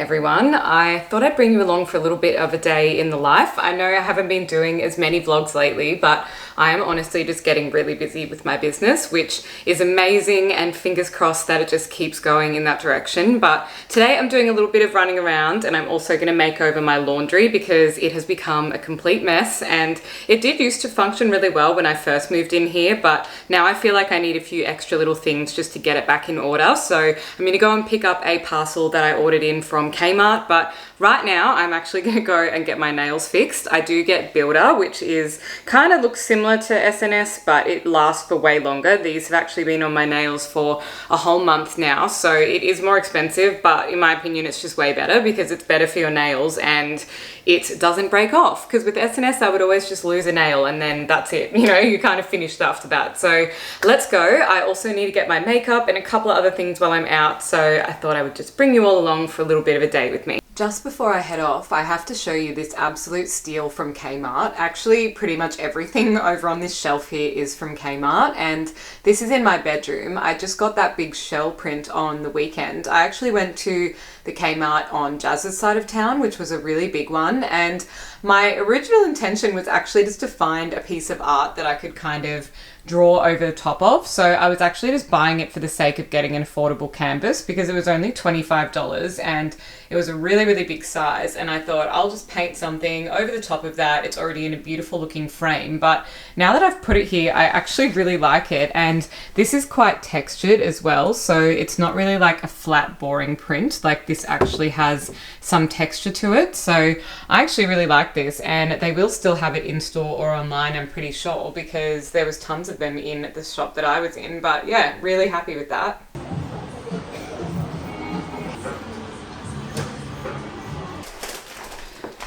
everyone. I thought I'd bring you along for a little bit of a day in the life. I know I haven't been doing as many vlogs lately, but I am honestly just getting really busy with my business, which is amazing, and fingers crossed that it just keeps going in that direction. But today I'm doing a little bit of running around, and I'm also going to make over my laundry because it has become a complete mess, and it did used to function really well when I first moved in here, but now I feel like I need a few extra little things just to get it back in order. So I'm going to go and pick up a parcel that I ordered in from Kmart, but right now I'm actually going to go and get my nails fixed. I do get Builder, which is kind of looks similar to SNS, but it lasts for way longer. These have actually been on my nails for a whole month now, so it is more expensive, but in my opinion it's just way better because it's better for your nails and it doesn't break off. Because with SNS I would always just lose a nail and then that's it, you know, you kind of finished after that. So let's go. I also need to get my makeup and a couple of other things while I'm out, so I thought I would just bring you all along for a little bit of a day with me. Just before I head off, I have to show you this absolute steal from Kmart. Actually, pretty much everything over on this shelf here is from Kmart, and this is in my bedroom. I just got that big shell print on the weekend. I actually went to the Kmart on Jazz's side of town, which was a really big one, and my original intention was actually just to find a piece of art that I could kind of draw over the top of. So I was actually just buying it for the sake of getting an affordable canvas because it was only $25 and it was a really, really big size, and I thought I'll just paint something over the top of that. It's already in a beautiful looking frame, but now that I've put it here, I actually really like it, and this is quite textured as well, so it's not really like a flat boring print. Like, this actually has some texture to it, so I actually really like this, and they will still have it in store or online, I'm pretty sure, because there was tons of them in the shop that I was in. But yeah, really happy with that.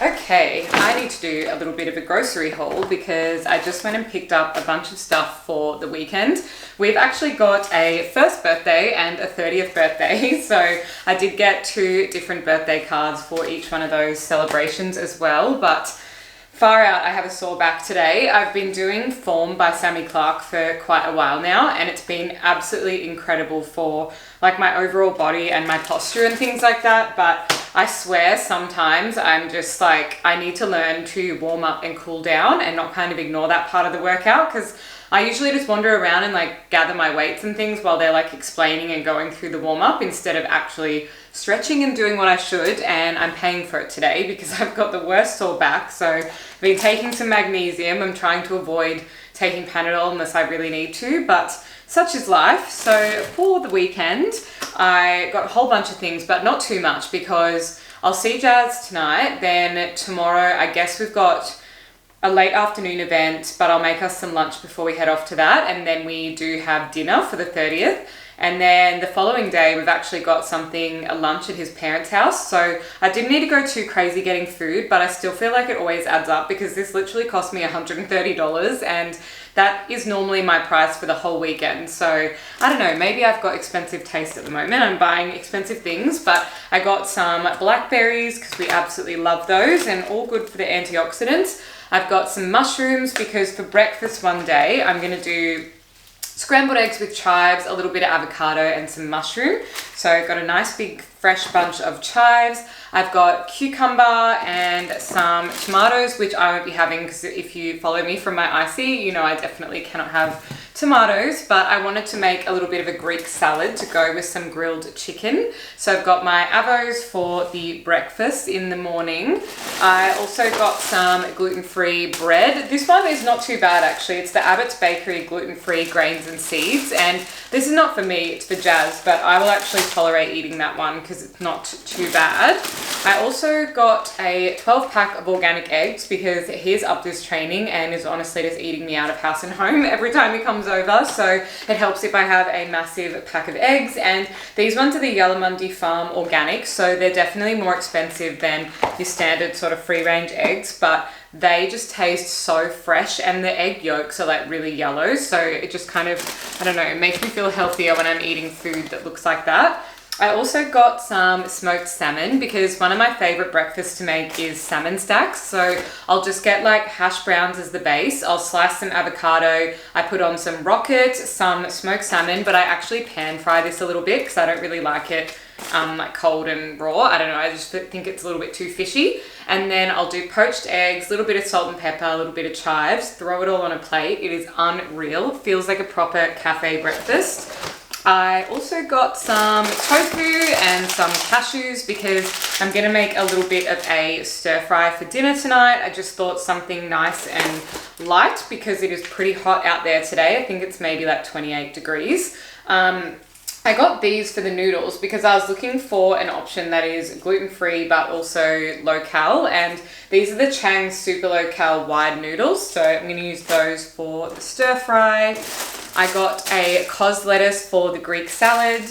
Okay, I need to do a little bit of a grocery haul because I just went and picked up a bunch of stuff for the weekend. We've actually got a first birthday and a 30th birthday, so I did get 2 different birthday cards for each one of those celebrations as well, but far out, I have a sore back today. I've been doing Form by Sammy Clark for quite a while now, and it's been absolutely incredible for like my overall body and my posture and things like that. But I swear sometimes I'm just like, I need to learn to warm up and cool down and not kind of ignore that part of the workout, because I usually just wander around and like gather my weights and things while they're like explaining and going through the warm up instead of actually stretching and doing what I should. And I'm paying for it today because I've got the worst sore back. So I've been taking some magnesium. I'm trying to avoid taking Panadol unless I really need to, but such is life. So for the weekend, I got a whole bunch of things, but not too much because I'll see Jazz tonight. Then tomorrow, I guess we've got a late afternoon event, but I'll make us some lunch before we head off to that. And then we do have dinner for the 30th. And then the following day, we've actually got a lunch at his parents' house. So I didn't need to go too crazy getting food, but I still feel like it always adds up because this literally cost me $130, and that is normally my price for the whole weekend. So I don't know, maybe I've got expensive taste at the moment. I'm buying expensive things, but I got some blackberries because we absolutely love those and all good for the antioxidants. I've got some mushrooms because for breakfast one day, I'm going to do scrambled eggs with chives, a little bit of avocado and some mushroom. So I've got a nice big fresh bunch of chives. I've got cucumber and some tomatoes, which I won't be having because if you follow me from my IC, you know I definitely cannot have tomatoes, but I wanted to make a little bit of a Greek salad to go with some grilled chicken. So I've got my avos for the breakfast in the morning. I also got some gluten-free bread. This one is not too bad actually. It's the Abbott's Bakery gluten-free grains and seeds, and this is not for me, it's for Jazz, but I will actually tolerate eating that one because it's not too bad. I also got a 12-pack of organic eggs because he's up this training and is honestly just eating me out of house and home every time he comes over, so it helps if I have a massive pack of eggs. And these ones are the Yalamundi Farm organic, so they're definitely more expensive than your standard sort of free-range eggs, but they just taste so fresh, and the egg yolks are like really yellow, so it just kind of, I don't know, it makes me feel healthier when I'm eating food that looks like that. I also got some smoked salmon because one of my favorite breakfasts to make is salmon stacks. So I'll just get like hash browns as the base. I'll slice some avocado. I put on some rocket, some smoked salmon, but I actually pan fry this a little bit because I don't really like it like cold and raw. I don't know, I just think it's a little bit too fishy. And then I'll do poached eggs, a little bit of salt and pepper, a little bit of chives, throw it all on a plate. It is unreal. It feels like a proper cafe breakfast. I also got some tofu and some cashews because I'm going to make a little bit of a stir fry for dinner tonight. I just thought something nice and light because it is pretty hot out there today. I think it's maybe like 28 degrees. I got these for the noodles because I was looking for an option that is gluten-free but also low-cal, and these are the Chang Super Low-Cal wide noodles, so I'm going to use those for the stir fry. I got a cos lettuce for the Greek salad.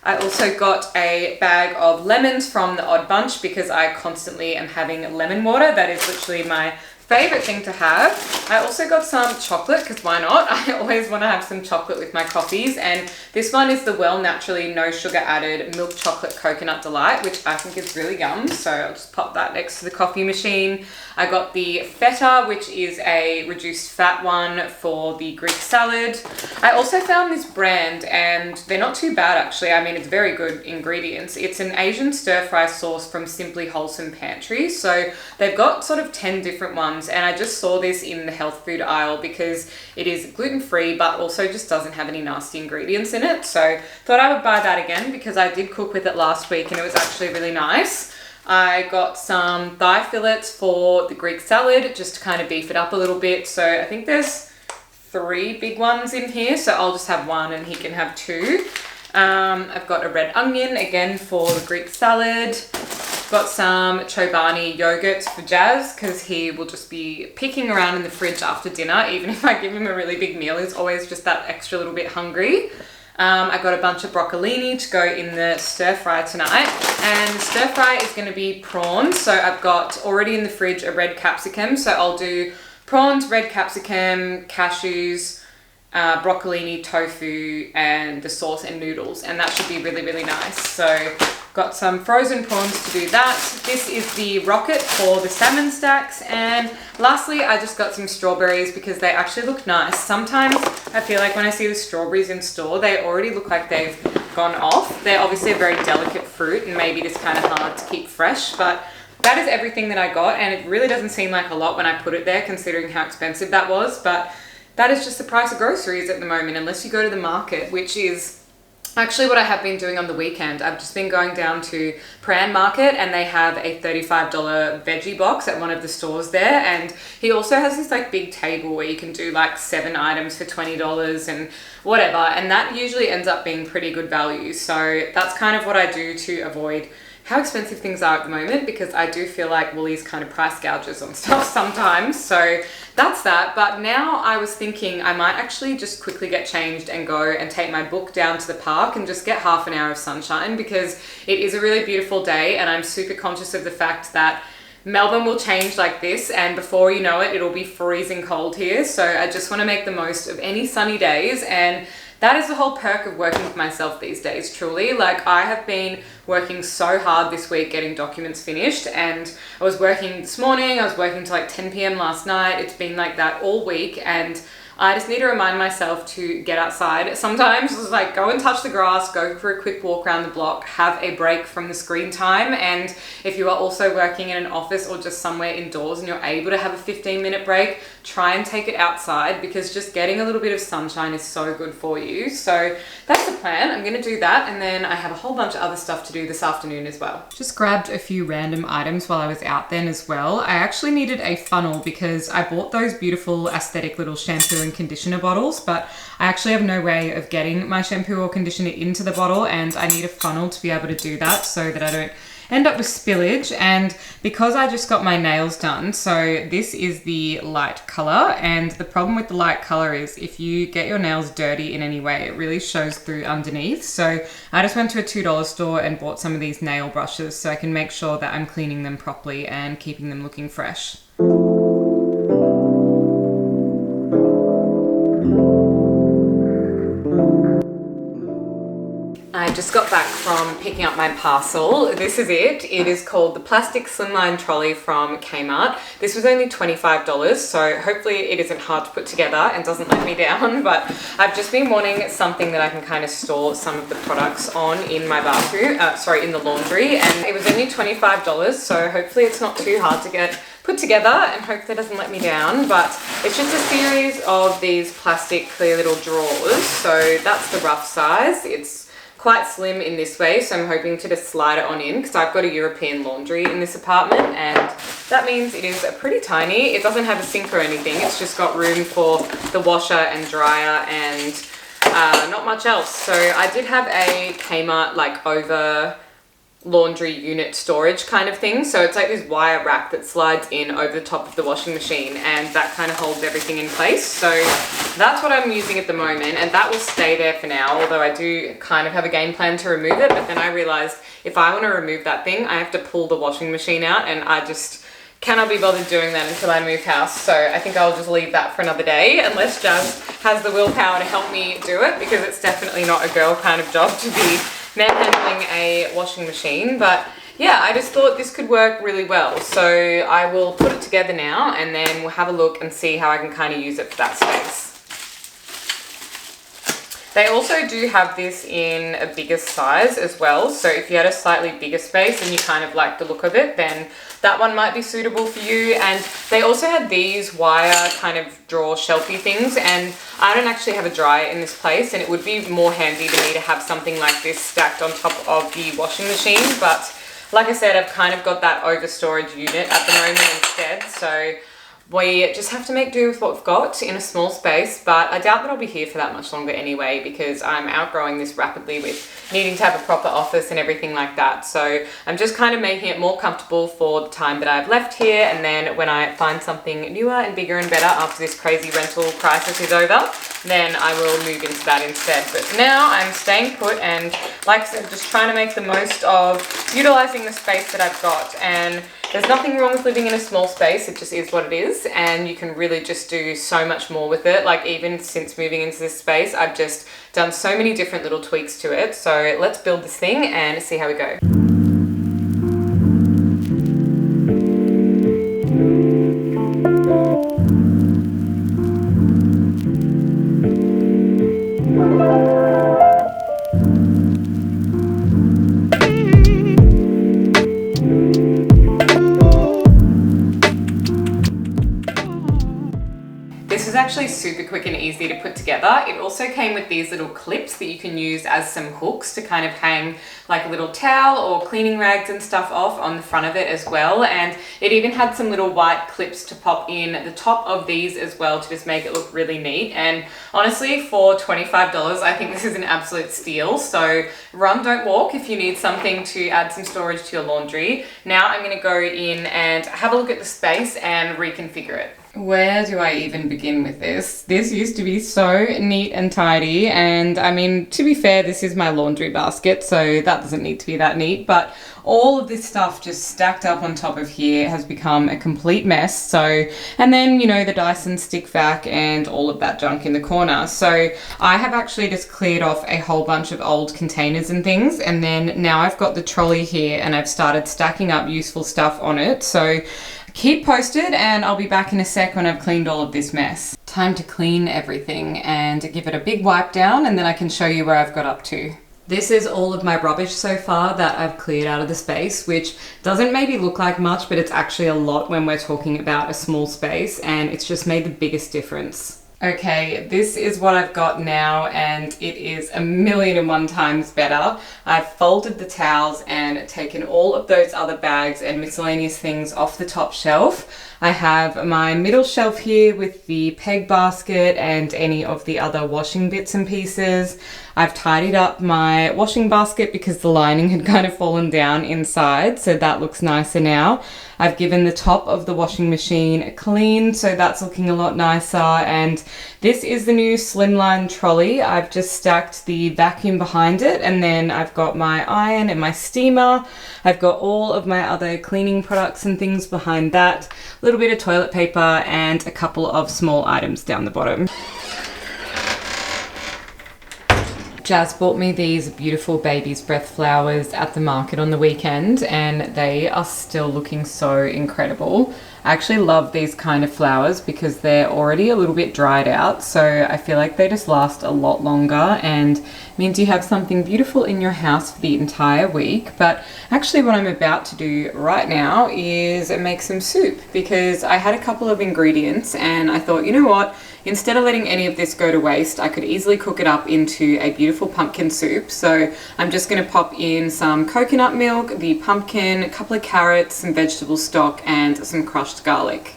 I also got a bag of lemons from the Odd Bunch because I constantly am having lemon water. That is literally my favorite thing to have. I also got some chocolate because why not? I always want to have some chocolate with my coffees, and this one is the Well Naturally No Sugar Added Milk Chocolate Coconut Delight, which I think is really yum, so I'll just pop that next to the coffee machine. I got the feta, which is a reduced fat one for the Greek salad. I also found this brand and they're not too bad actually. I mean, it's very good ingredients. It's an Asian stir fry sauce from Simply Wholesome Pantry. So they've got sort of 10 different ones, and I just saw this in the health food aisle because it is gluten-free but also just doesn't have any nasty ingredients in it. So thought I would buy that again because I did cook with it last week and it was actually really nice. I got some thigh fillets for the Greek salad just to kind of beef it up a little bit. So I think there's 3 big ones in here, so I'll just have 1 and he can have 2. I've got a red onion again for the Greek salad. Got some Chobani yogurts for Jazz because he will just be picking around in the fridge after dinner. Even if I give him a really big meal, he's always just that extra little bit hungry. I got a bunch of broccolini to go in the stir fry tonight, and the stir fry is going to be prawns. So I've got already in the fridge a red capsicum, so I'll do prawns, red capsicum, cashews, broccolini, tofu, and the sauce and noodles, and that should be really, really nice. So got some frozen prawns to do that. This is the rocket for the salmon stacks, and lastly I just got some strawberries because they actually look nice. Sometimes I feel like when I see the strawberries in store, they already look like they've gone off. They're obviously a very delicate fruit and maybe it is kind of hard to keep fresh, but that is everything that I got, and it really doesn't seem like a lot when I put it there considering how expensive that was, but that is just the price of groceries at the moment unless you go to the market, which is actually what I have been doing on the weekend. I've just been going down to Prahran Market and they have a $35 veggie box at one of the stores there, and he also has this like big table where you can do like 7 items for $20 and whatever, and that usually ends up being pretty good value. So that's kind of what I do to avoid how expensive things are at the moment, because I do feel like Woolies kind of price gouges on stuff sometimes. So that's that. But now I was thinking I might actually just quickly get changed and go and take my book down to the park and just get half an hour of sunshine, because it is a really beautiful day and I'm super conscious of the fact that Melbourne will change like this, and before you know it, it'll be freezing cold here. So I just want to make the most of any sunny days, and that is the whole perk of working with myself these days, truly. Like, I have been working so hard this week getting documents finished, and I was working this morning, I was working till like 10 p.m. last night. It's been like that all week, and I just need to remind myself to get outside. Sometimes it's like go and touch the grass, go for a quick walk around the block, have a break from the screen time. And if you are also working in an office or just somewhere indoors and you're able to have a 15-minute break, try and take it outside, because just getting a little bit of sunshine is so good for you. So that's the plan. I'm going to do that, and then I have a whole bunch of other stuff to do this afternoon as well. Just grabbed a few random items while I was out then as well. I actually needed a funnel because I bought those beautiful aesthetic little shampoo and conditioner bottles, but I actually have no way of getting my shampoo or conditioner into the bottle, and I need a funnel to be able to do that so that I don't end up with spillage. And because I just got my nails done, so this is the light color, and the problem with the light color is if you get your nails dirty in any way, it really shows through underneath. So I just went to a $2 store and bought some of these nail brushes so I can make sure that I'm cleaning them properly and keeping them looking fresh. I just got back from picking up my parcel. This is it. It is called the plastic slimline trolley from Kmart. This was only $25, so hopefully it isn't hard to put together and doesn't let me down, but I've just been wanting something that I can kind of store some of the products on in my bathroom, in the laundry, and it was only $25, so hopefully it's not too hard to get put together and hopefully it doesn't let me down. But it's just a series of these plastic clear little drawers, so that's the rough size. It's quite slim in this way, so I'm hoping to just slide it on in because I've got a European laundry in this apartment, and that means it is pretty tiny. It doesn't have a sink or anything, it's just got room for the washer and dryer and not much else. So I did have a Kmart like over laundry unit storage kind of thing, so it's like this wire rack that slides in over the top of the washing machine, and that kind of holds everything in place. So that's what I'm using at the moment, and that will stay there for now, although I do kind of have a game plan to remove it. But then I realized if I want to remove that thing, I have to pull the washing machine out, and I just cannot be bothered doing that until I move house. So I think I'll just leave that for another day, unless Jazz has the willpower to help me do it, because it's definitely not a girl kind of job to be manhandling a washing machine. But yeah, I just thought this could work really well, so I will put it together now and then we'll have a look and see how I can kind of use it for that space. They also do have this in a bigger size as well, so if you had a slightly bigger space and you kind of like the look of it, then that one might be suitable for you. And they also had these wire kind of drawer shelfy things, and I don't actually have a dryer in this place, and it would be more handy to me to have something like this stacked on top of the washing machine. But like I said, I've kind of got that over storage unit at the moment instead, so we just have to make do with what we've got in a small space. But I doubt that I'll be here for that much longer anyway, because I'm outgrowing this rapidly with needing to have a proper office and everything like that. So I'm just kind of making it more comfortable for the time that I've left here, and then when I find something newer and bigger and better after this crazy rental crisis is over, then I will move into that instead. But for now I'm staying put, and like I said, just trying to make the most of utilizing the space that I've got. And there's nothing wrong with living in a small space, it just is what it is, and you can really just do so much more with it. Like even since moving into this space, I've just done so many different little tweaks to it. So let's build this thing and see how we go. Actually super quick and easy to put together. It also came with these little clips that you can use as some hooks to kind of hang like a little towel or cleaning rags and stuff off on the front of it as well. And it even had some little white clips to pop in at the top of these as well to just make it look really neat. And honestly, for $25, I think this is an absolute steal. So run, don't walk if you need something to add some storage to your laundry. Now I'm going to go in and have a look at the space and reconfigure it. Where do I even begin with this? This used to be so neat and tidy, and I mean, to be fair, this is my laundry basket, so that doesn't need to be that neat, but all of this stuff just stacked up on top of here has become a complete mess. So, and then, you know, the Dyson stick vac and all of that junk in the corner. So I have actually just cleared off a whole bunch of old containers and things, and then now I've got the trolley here and I've started stacking up useful stuff on it. So keep posted and I'll be back in a sec when I've cleaned all of this mess. Time to clean everything and give it a big wipe down, and then I can show you where I've got up to. This is all of my rubbish so far that I've cleared out of the space, which doesn't maybe look like much, but it's actually a lot when we're talking about a small space, and it's just made the biggest difference. Okay, this is what I've got now, and it is 1,000,001 times better. I've folded the towels and taken all of those other bags and miscellaneous things off the top shelf. I have my middle shelf here with the peg basket and any of the other washing bits and pieces. I've tidied up my washing basket because the lining had kind of fallen down inside, so that looks nicer now. I've given the top of the washing machine a clean, so that's looking a lot nicer. And this is the new slimline trolley. I've just stacked the vacuum behind it, and then I've got my iron and my steamer. I've got all of my other cleaning products and things behind that, a little bit of toilet paper and a couple of small items down the bottom. Jazz bought me these beautiful baby's breath flowers at the market on the weekend, and they are still looking so incredible. I actually love these kind of flowers because they're already a little bit dried out, so I feel like they just last a lot longer and means you have something beautiful in your house for the entire week. But actually what I'm about to do right now is make some soup, because I had a couple of ingredients and I thought, you know what, instead of letting any of this go to waste, I could easily cook it up into a beautiful pumpkin soup. So I'm just going to pop in some coconut milk, the pumpkin, a couple of carrots, some vegetable stock, and some crushed garlic.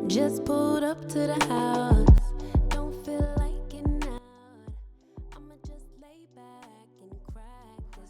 Just pulled up to the house.